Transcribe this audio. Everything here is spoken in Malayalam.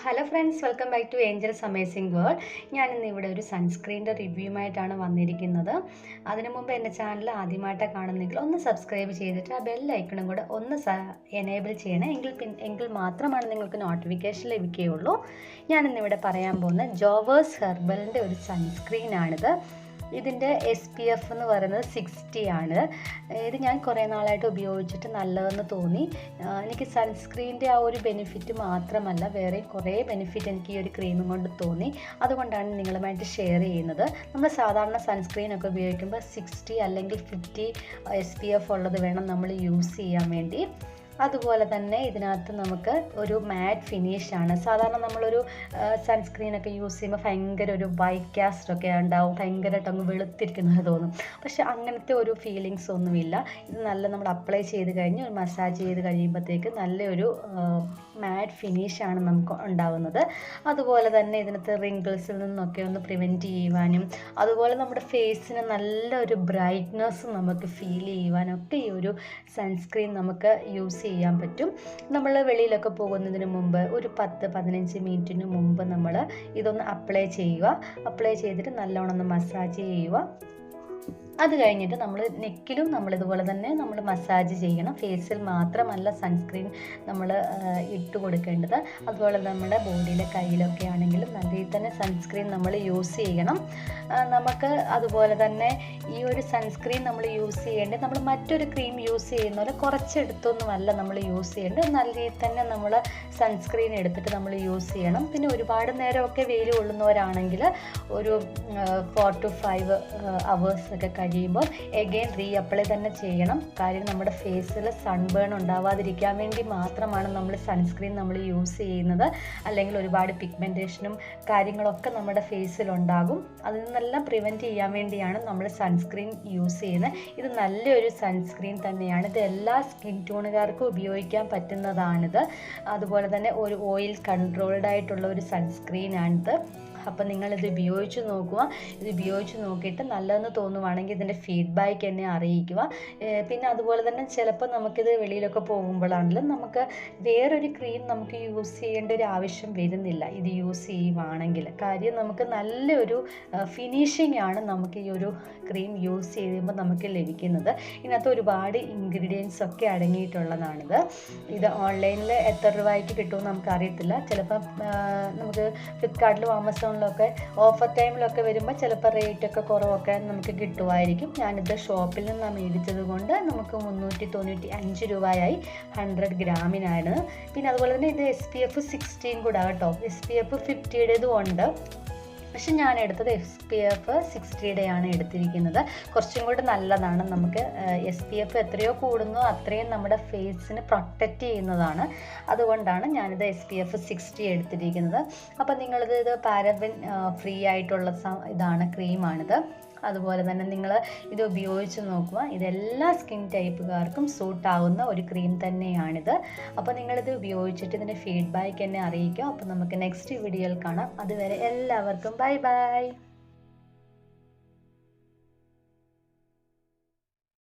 Hello friends, welcome back to Angels Amazing World. ഞാനിന്ന് ഇവിടെ ഒരു സൺസ്ക്രീനിൻ്റെ റിവ്യൂമായിട്ടാണ് വന്നിരിക്കുന്നത്. അതിനു മുമ്പ് എൻ്റെ ചാനൽ ആദ്യമായിട്ടാണ് കാണുന്നെങ്കിൽ ഒന്ന് സബ്സ്ക്രൈബ് ചെയ്തിട്ട് ആ ബെൽ ഐക്കണും കൂടെ ഒന്ന് എനേബിൾ ചെയ്യണേ. എങ്കിൽ മാത്രമാണ് നിങ്ങൾക്ക് നോട്ടിഫിക്കേഷൻ ലഭിക്കുകയുള്ളൂ. ഞാനിന്നിവിടെ പറയാൻ പോകുന്ന ജോവേഴ്സ് ഹെർബലിൻ്റെ ഒരു സൺസ്ക്രീനാണിത്. ഇതിൻ്റെ SPF എന്ന് പറയുന്നത് 60 ആണ്. ഇത് ഞാൻ കുറേ നാളായിട്ട് ഉപയോഗിച്ചിട്ട് നല്ലതെന്ന് തോന്നി. എനിക്ക് സൺസ്ക്രീനിൻ്റെ ആ ഒരു ബെനിഫിറ്റ് മാത്രമല്ല, വേറെ കുറേ ബെനിഫിറ്റ് എനിക്ക് ഈ ഒരു ക്രീമും കൊണ്ട് തോന്നി. അതുകൊണ്ടാണ് നിങ്ങളുമായിട്ട് ഷെയർ ചെയ്യുന്നത്. നമ്മൾ സാധാരണ സൺസ്ക്രീനൊക്കെ ഉപയോഗിക്കുമ്പോൾ 60 അല്ലെങ്കിൽ 50 SPF ഉള്ളത് വേണം നമ്മൾ യൂസ് ചെയ്യാൻ വേണ്ടി. അതുപോലെ തന്നെ ഇതിനകത്ത് നമുക്ക് ഒരു മാറ്റ് ഫിനിഷാണ്. സാധാരണ നമ്മളൊരു സൺസ്ക്രീനൊക്കെ യൂസ് ചെയ്യുമ്പോൾ ഭയങ്കര ഒരു വൈറ്റ് കാസ്റ്റൊക്കെ ഉണ്ടാവും, ഭയങ്കരമായിട്ട് അങ്ങ് വെളുത്തിരിക്കുന്നത് തോന്നും. പക്ഷെ അങ്ങനത്തെ ഒരു ഫീലിങ്സ് ഒന്നുമില്ല. ഇത് നല്ല നമ്മൾ അപ്ലൈ ചെയ്ത് കഴിഞ്ഞ് ഒരു മസാജ് ചെയ്ത് കഴിയുമ്പോഴത്തേക്ക് നല്ലൊരു മാറ്റ് ഫിനിഷാണ് നമുക്ക് ഉണ്ടാവുന്നത്. അതുപോലെ തന്നെ ഇതിനകത്ത് റിങ്കിൾസിൽ നിന്നൊക്കെ ഒന്ന് പ്രിവെൻറ്റ് ചെയ്യുവാനും അതുപോലെ നമ്മുടെ ഫേസിന് നല്ലൊരു ബ്രൈറ്റ്നെസ് നമുക്ക് ഫീൽ ചെയ്യുവാനൊക്കെ ഈ ഒരു സൺസ്ക്രീൻ നമുക്ക് യൂസ് ചെയ്യാൻ പറ്റും. നമ്മൾ വെളിയിലൊക്കെ പോകുന്നതിന് മുമ്പ് ഒരു 10-15 മിനിറ്റിന് മുമ്പ് നമ്മൾ ഇതൊന്ന് അപ്ലൈ ചെയ്തിട്ട് നല്ലോണം ഒന്ന് മസാജ് ചെയ്യുക. അത് കഴിഞ്ഞിട്ട് നമ്മൾ നെക്കിലും നമ്മളിതുപോലെ തന്നെ നമ്മൾ മസാജ് ചെയ്യണം. ഫേസിൽ മാത്രമല്ല സൺസ്ക്രീൻ നമ്മൾ ഇട്ട് കൊടുക്കേണ്ടത്. അതുപോലെ നമ്മുടെ ബോഡിയിലെ കയ്യിലൊക്കെ ആണെങ്കിലും നല്ല രീതിയിൽ തന്നെ സൺസ്ക്രീൻ നമ്മൾ യൂസ് ചെയ്യണം. നമുക്ക് അതുപോലെ തന്നെ ഈ ഒരു സൺസ്ക്രീൻ നമ്മൾ യൂസ് ചെയ്യേണ്ടത് നമ്മൾ മറ്റൊരു ക്രീം യൂസ് ചെയ്യുന്ന പോലെ കുറച്ചെടുത്തൊന്നുമല്ല നമ്മൾ യൂസ് ചെയ്യേണ്ടത്. നല്ല രീതിയിൽ തന്നെ നമ്മൾ സൺസ്ക്രീൻ എടുത്തിട്ട് നമ്മൾ യൂസ് ചെയ്യണം. പിന്നെ ഒരുപാട് നേരമൊക്കെ വെയിൽ കൊള്ളുന്നവരാണെങ്കിൽ ഒരു 4 to 5 hours ഒക്കെ കഴിയുമ്പോൾ എഗെയിൻ അപ്ലൈ തന്നെ ചെയ്യണം. കാര്യം നമ്മുടെ ഫേസിൽ സൺബേൺ ഉണ്ടാവാതിരിക്കാൻ വേണ്ടി മാത്രമാണ് നമ്മൾ സൺസ്ക്രീൻ നമ്മൾ യൂസ് ചെയ്യുന്നത്. അല്ലെങ്കിൽ ഒരുപാട് പിഗ്മെൻറ്റേഷനും കാര്യങ്ങളൊക്കെ നമ്മുടെ ഫേസിലുണ്ടാകും. അതിൽ നിന്നെല്ലാം പ്രിവെൻറ്റ് ചെയ്യാൻ വേണ്ടിയാണ് നമ്മൾ സൺസ്ക്രീൻ യൂസ് ചെയ്യുന്നത്. ഇത് നല്ലൊരു സൺസ്ക്രീൻ തന്നെയാണ്. ഇത് എല്ലാ സ്കിൻ ടോണുകാർക്കും ഉപയോഗിക്കാൻ പറ്റുന്നതാണിത്. അതുപോലെ തന്നെ ഒരു ഓയിൽ കൺട്രോൾഡ് ആയിട്ടുള്ള ഒരു സൺസ്ക്രീനാണിത്. അപ്പം നിങ്ങളിത് ഉപയോഗിച്ച് നോക്കുക. ഇത് ഉപയോഗിച്ച് നോക്കിയിട്ട് നല്ലതെന്ന് തോന്നുവാണെങ്കിൽ ഇതിൻ്റെ ഫീഡ്ബാക്ക് എന്നെ അറിയിക്കുക. പിന്നെ അതുപോലെ തന്നെ ചിലപ്പോൾ നമുക്കിത് വെളിയിലൊക്കെ പോകുമ്പോഴാണെങ്കിലും നമുക്ക് വേറൊരു ക്രീം നമുക്ക് യൂസ് ചെയ്യേണ്ട ഒരു ആവശ്യം വരുന്നില്ല ഇത് യൂസ് ചെയ്യുവാണെങ്കിൽ. കാര്യം നമുക്ക് നല്ലൊരു ഫിനിഷിംഗ് ആണ് നമുക്ക് ഈ ഒരു ക്രീം യൂസ് ചെയ്യുമ്പോൾ നമുക്ക് ലഭിക്കുന്നത്. ഇതിനകത്ത് ഒരുപാട് ഇൻഗ്രീഡിയൻസ് ഒക്കെ അടങ്ങിയിട്ടുള്ളതാണിത്. ഇത് ഓൺലൈനിൽ എത്ര രൂപയ്ക്ക് കിട്ടുമെന്ന് നമുക്ക് അറിയത്തില്ല. ചിലപ്പം നമുക്ക് ഫ്ലിപ്കാർട്ടിലും ആമസോണിലൊക്കെ ഓഫർ ടൈമിലൊക്കെ വരുമ്പോൾ ചിലപ്പോൾ റേറ്റൊക്കെ കുറവൊക്കെ നമുക്ക് കിട്ടുമായിരിക്കും. ഞാനിത് ഷോപ്പിൽ നിന്നാണ് മേടിച്ചത് കൊണ്ട് നമുക്ക് 395 രൂപയായി 100 ഗ്രാമിനാണ്. പിന്നെ അതുപോലെ തന്നെ ഇത് SPF 16 കൂടെ കേട്ടോ. SPF 50-യുടേതും ഉണ്ട്. പക്ഷെ ഞാൻ എടുത്തത് SPF 60-യുടെയാണ് എടുത്തിരിക്കുന്നത്. കുറച്ചും കൂടി നല്ലതാണ്. നമുക്ക് SPF എത്രയോ കൂടുന്നോ അത്രയും നമ്മുടെ ഫേസിന് പ്രൊട്ടക്റ്റ് ചെയ്യുന്നതാണ്. അതുകൊണ്ടാണ് ഞാനിത് SPF 60 എടുത്തിരിക്കുന്നത്. അപ്പം നിങ്ങളിത് പാരബൻ ഫ്രീ ആയിട്ടുള്ള ഇതാണ് ക്രീമാണിത്. അതുപോലെ തന്നെ നിങ്ങൾ ഇത് ഉപയോഗിച്ച് നോക്കുക. ഇതെല്ലാ സ്കിൻ ടൈപ്പുകാർക്കും സൂട്ടാവുന്ന ഒരു ക്രീം തന്നെയാണിത്. അപ്പോൾ നിങ്ങളിത് ഉപയോഗിച്ചിട്ട് ഇതിൻ്റെ ഫീഡ്ബാക്ക് എന്നെ അറിയിക്കുക. അപ്പോൾ നമുക്ക് നെക്സ്റ്റ് വീഡിയോയിൽ കാണാം. അതുവരെ എല്ലാവർക്കും ബൈ ബൈ.